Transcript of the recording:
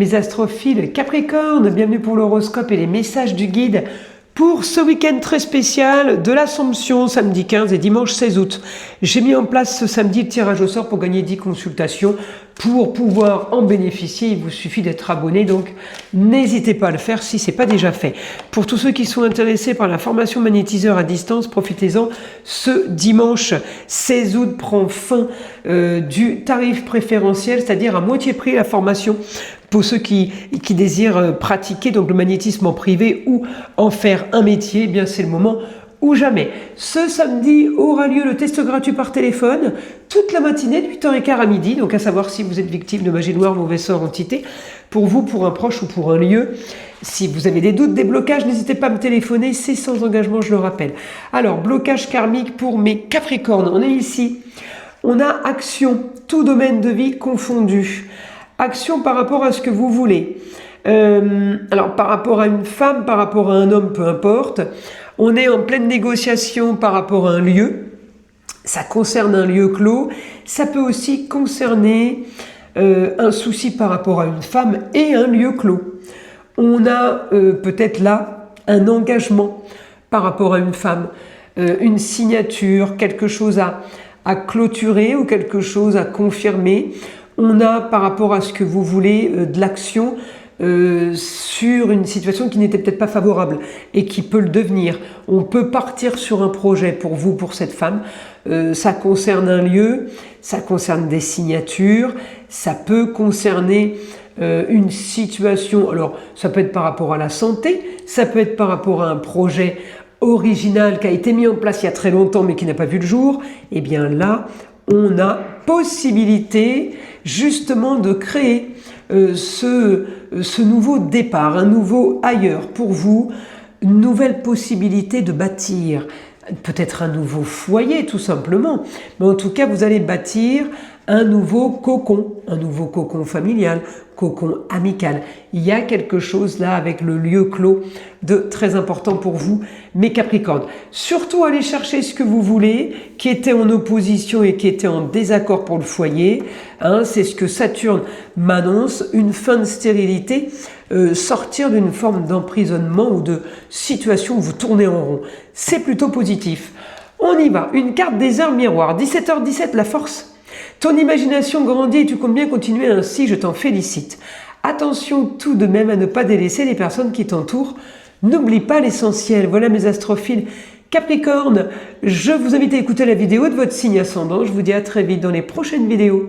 Mes astrophiles Capricorne, bienvenue pour l'horoscope et les messages du guide pour ce week-end très spécial de l'Assomption, samedi 15 et dimanche 16 août. J'ai mis en place ce samedi le tirage au sort pour gagner 10 consultations. Pour pouvoir en bénéficier, il vous suffit d'être abonné, donc n'hésitez pas à le faire si ce n'est pas déjà fait. Pour tous ceux qui sont intéressés par la formation magnétiseur à distance, profitez-en. Ce dimanche 16 août prend fin du tarif préférentiel, c'est-à-dire à moitié prix la formation. Pour ceux qui désirent pratiquer donc le magnétisme en privé ou en faire un métier, eh bien c'est le moment ou jamais. Ce samedi aura lieu le test gratuit par téléphone, toute la matinée de 8h15 à midi, donc à savoir si vous êtes victime de magie noire, mauvais sort, entité, pour vous, pour un proche ou pour un lieu. Si vous avez des doutes, des blocages, n'hésitez pas à me téléphoner, c'est sans engagement, je le rappelle. Alors, blocage karmique pour mes Capricornes, on est ici. On a action, tout domaine de vie confondu. Action par rapport à ce que vous voulez. Alors, par rapport à une femme, par rapport à un homme, peu importe. On est en pleine négociation par rapport à un lieu. Ça concerne un lieu clos. Ça peut aussi concerner un souci par rapport à une femme et un lieu clos. On a peut-être là un engagement par rapport à une femme, une signature, quelque chose à clôturer ou quelque chose à confirmer. On a par rapport à ce que vous voulez de l'action sur une situation qui n'était peut-être pas favorable et qui peut le devenir. On peut partir sur un projet pour vous, pour cette femme. Ça concerne un lieu, ça concerne des signatures, ça peut concerner une situation. Alors ça peut être par rapport à la santé, ça peut être par rapport à un projet original qui a été mis en place il y a très longtemps mais qui n'a pas vu le jour. Et bien là, on a possibilité justement de créer ce nouveau départ, un nouveau ailleurs pour vous, une nouvelle possibilité de bâtir, peut-être un nouveau foyer tout simplement, mais en tout cas vous allez bâtir un nouveau cocon familial, cocon amical. Il y a quelque chose là avec le lieu clos de très important pour vous, mes Capricornes. Surtout allez chercher ce que vous voulez, qui était en opposition et qui était en désaccord pour le foyer. C'est ce que Saturne m'annonce, une fin de stérilité, sortir d'une forme d'emprisonnement ou de situation où vous tournez en rond. C'est plutôt positif. On y va, une carte des heures miroirs, 17h17, la force. Ton imagination grandit et tu comptes bien continuer ainsi, je t'en félicite. Attention tout de même à ne pas délaisser les personnes qui t'entourent. N'oublie pas l'essentiel. Voilà mes astrophiles Capricorne. Je vous invite à écouter la vidéo de votre signe ascendant. Je vous dis à très vite dans les prochaines vidéos.